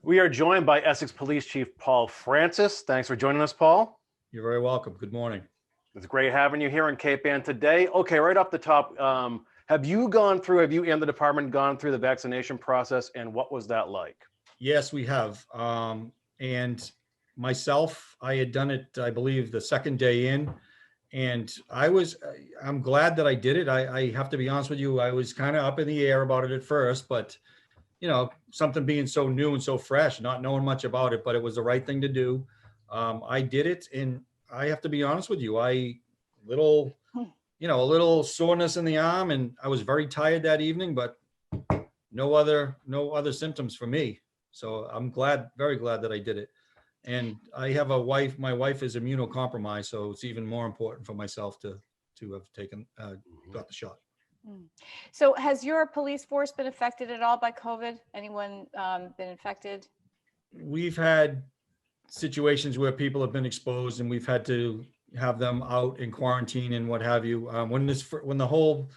We are joined by Essex Police Chief Paul Francis. Thanks for joining us, Paul. You're very welcome. Good morning. It's great having you here in Cape Ann today. Okay, right off the top, have you and the department gone through the vaccination process, and what was that like? Yes, we have. And myself, I had done it, I believe, the second day in, and I'm glad that I did it. I have to be honest with you, I was kind of up in the air about it at first, but something being so new and so fresh, not knowing much about it, but it was the right thing to do. I did it, and I have to be honest with you, a little soreness in the arm, and I was very tired that evening, but no other symptoms for me. So I'm very glad that I did it. And I have a wife. My wife is immunocompromised, so it's even more important for myself to have got the shot. So has your police force been affected at all by COVID? Anyone been infected? We've had situations where people have been exposed, and we've had to have them out in quarantine and what have you. When the whole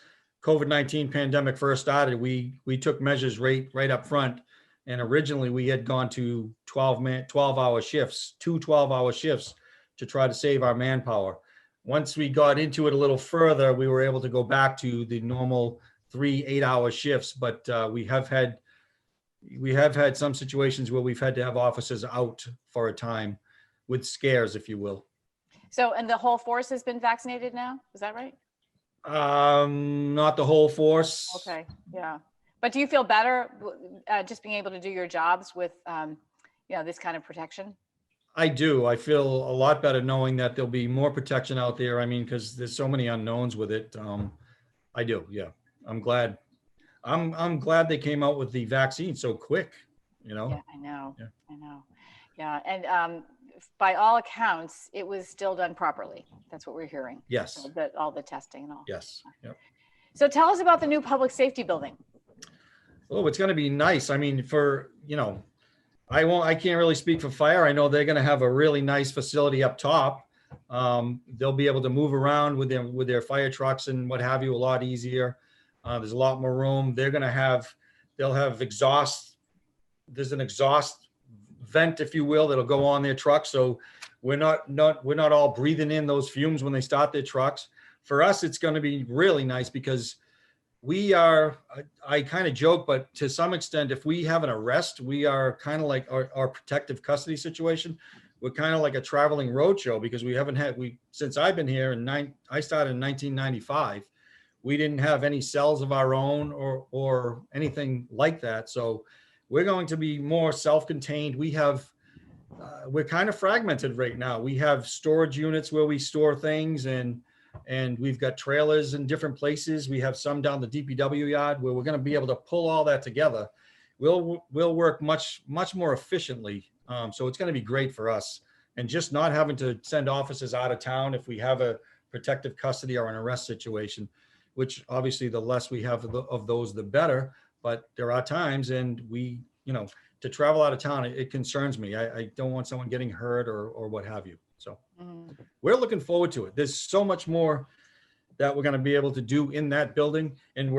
COVID-19 pandemic first started, we took measures right up front. And originally we had gone to 12-hour shifts, 12-hour shifts to try to save our manpower. Once we got into it a little further, we were able to go back to the normal 3 8-hour shifts. But we have had some situations where we've had to have officers out for a time with scares, if you will. So, and the whole force has been vaccinated now? Is that right? Not the whole force. Okay, yeah. But do you feel better just being able to do your jobs with, this kind of protection? I do. I feel a lot better knowing that there'll be more protection out there. I mean, because there's so many unknowns with it. I do. Yeah. I'm glad. I'm glad they came out with the vaccine so quick. Yeah, I know. Yeah. I know. Yeah, and by all accounts, it was still done properly. That's what we're hearing. Yes. So all the testing and all. Yes. Yep. So tell us about the new public safety building. Oh, it's going to be nice. I mean, I can't really speak for fire. I know they're going to have a really nice facility up top. They'll be able to move around with their fire trucks and what have you a lot easier. There's a lot more room. They'll have exhaust. There's an exhaust vent, if you will, that'll go on their truck. So we're not all breathing in those fumes when they start their trucks. For us, it's going to be really nice because I kind of joke, but to some extent, if we have an arrest, we are kind of like our protective custody situation. We're kind of like a traveling roadshow because since I've been here I started in 1995, we didn't have any cells of our own or anything like that. So we're going to be more self-contained. We're kind of fragmented right now. We have storage units where we store things, and we've got trailers in different places. We have some down the DPW yard where we're going to be able to pull all that together. We'll work much more efficiently. So it's going to be great for us, and just not having to send officers out of town if we have a protective custody or an arrest situation, which obviously the less we have of those, the better. But there are times, and to travel out of town, it concerns me. I don't want someone getting hurt or what have you. So we're looking forward to it. There's so much more that we're going to be able to do in that building. And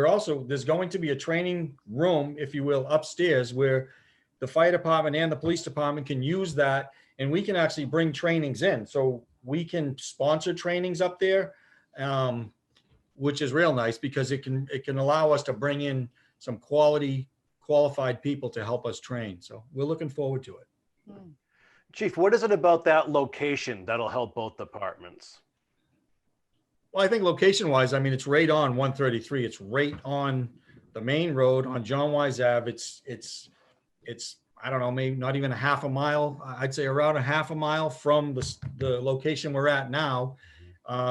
there's going to be a training room, if you will, upstairs where the fire department and the police department can use that. And we can actually bring trainings in. So we can sponsor trainings up there, which is real nice because it can allow us to bring in some qualified people to help us train. So we're looking forward to it. Chief, what is it about that location that'll help both departments? Well, I think location-wise, I mean, it's right on 133. It's right on the main road on John Wise Ave. It's I don't know, maybe not even a half a mile. I'd say around a half a mile from the location we're at now.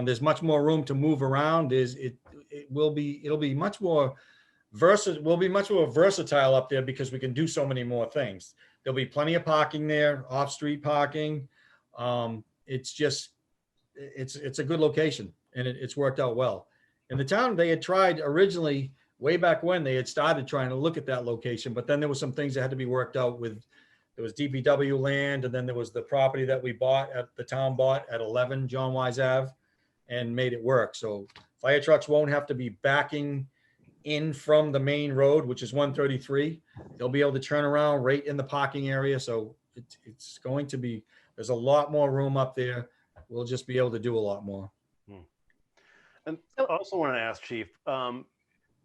There's much more room to move around. It'll be much more versatile. We'll be much more versatile up there because we can do so many more things. There'll be plenty of parking there, off-street parking. It's a good location, and it's worked out well. In the town, they had tried originally, way back when, they had started trying to look at that location, but then there were some things that had to be worked out with. There was DPW land, and then there was the property that the town bought at 11 John Wise Ave and made it work. So fire trucks won't have to be backing in from the main road, which is 133. They'll be able to turn around right in the parking area. So it's going to be, there's a lot more room up there. We'll just be able to do a lot more. And I also want to ask, Chief,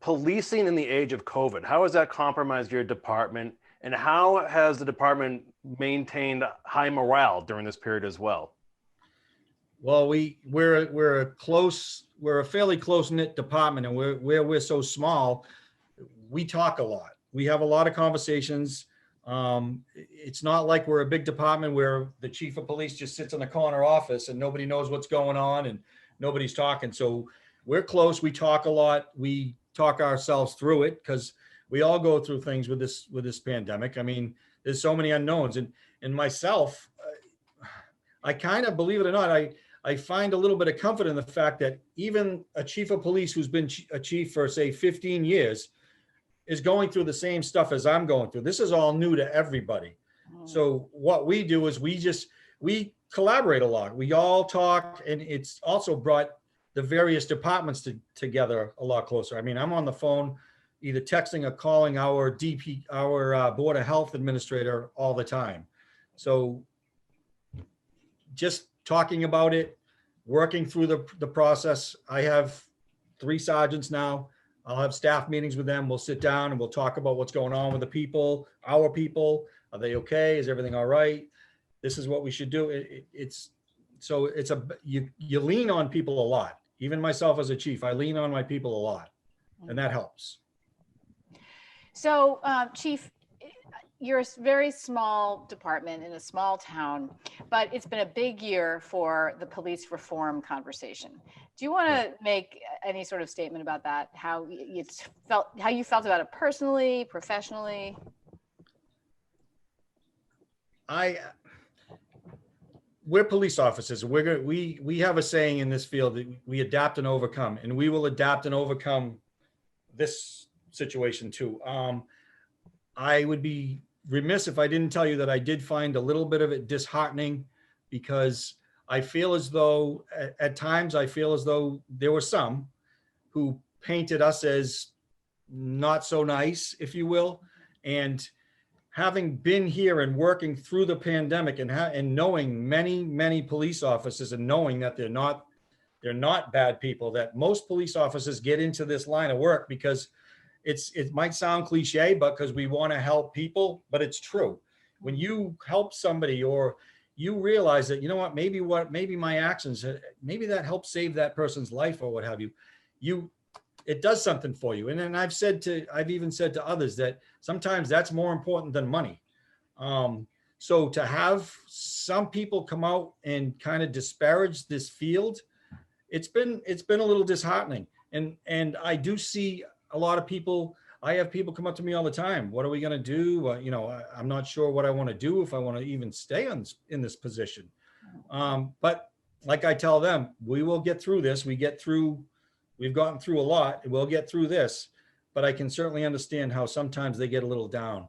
policing in the age of COVID, how has that compromised your department, and how has the department maintained high morale during this period as well? Well, we're a fairly close-knit department, and we're so small, we talk a lot. We have a lot of conversations. It's not like we're a big department where the chief of police just sits in the corner office and nobody knows what's going on and nobody's talking. So we're close. We talk a lot. We talk ourselves through it because we all go through things with this pandemic. I mean, there's so many unknowns, and myself, I kind of, believe it or not, I find a little bit of comfort in the fact that even a chief of police who's been a chief for, say, 15 years is going through the same stuff as I'm going through. This is all new to everybody. So what we do is we collaborate a lot. We all talk, and it's also brought the various departments together a lot closer. I mean, I'm on the phone, either texting or calling our Board of Health administrator all the time. So just talking about it, working through the process. I have 3 sergeants now. I'll have staff meetings with them. We'll sit down and we'll talk about what's going on with the people, our people. Are they okay? Is everything all right? This is what we should do. You lean on people a lot. Even myself as a chief, I lean on my people a lot, and that helps. So, Chief, you're a very small department in a small town, but it's been a big year for the police reform conversation. Do you want to make any sort of statement about that? How you felt about it personally, professionally? We're police officers. We have a saying in this field that we adapt and overcome, and we will adapt and overcome this situation too. I would be remiss if I didn't tell you that I did find a little bit of it disheartening, because I feel as though at times there were some who painted us as not so nice, if you will. And having been here and working through the pandemic and knowing many police officers, and knowing that they're not bad people, that most police officers get into this line of work because it might sound cliche, but because we want to help people, but it's true. When you help somebody, or you realize that, you know what, maybe my actions, maybe that helps save that person's life or what have you, it does something for you. And then I've even said to others that sometimes that's more important than money. So to have some people come out and kind of disparage this field, it's been a little disheartening. And I do see a lot of people. I have people come up to me all the time. What are we going to do? I'm not sure what I want to do, if I want to even stay in this position. But like I tell them, we will get through this. We've gotten through a lot. We'll get through this, but I can certainly understand how sometimes they get a little down,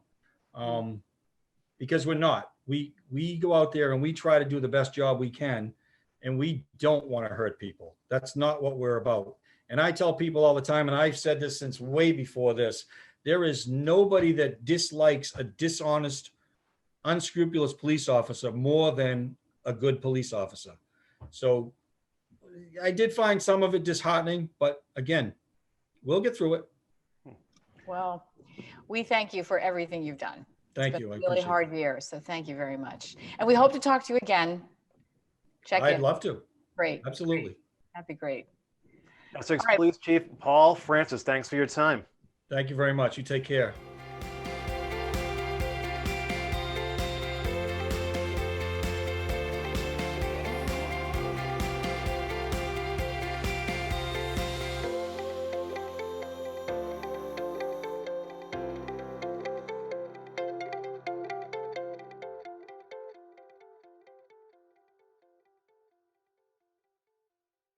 because we're not. We go out there and we try to do the best job we can, and we don't want to hurt people. That's not what we're about. And I tell people all the time, and I've said this since way before this, there is nobody that dislikes a dishonest, unscrupulous police officer more than a good police officer. So I did find some of it disheartening, but again, we'll get through it. Well, we thank you for everything you've done. Thank It's you. been a really hard year, so thank you very much. And we hope to talk to you again. I'd love to. Great. Absolutely. Great. That'd be great. Essex Police Chief Paul Francis, thanks for your time. Thank you very much. You take care.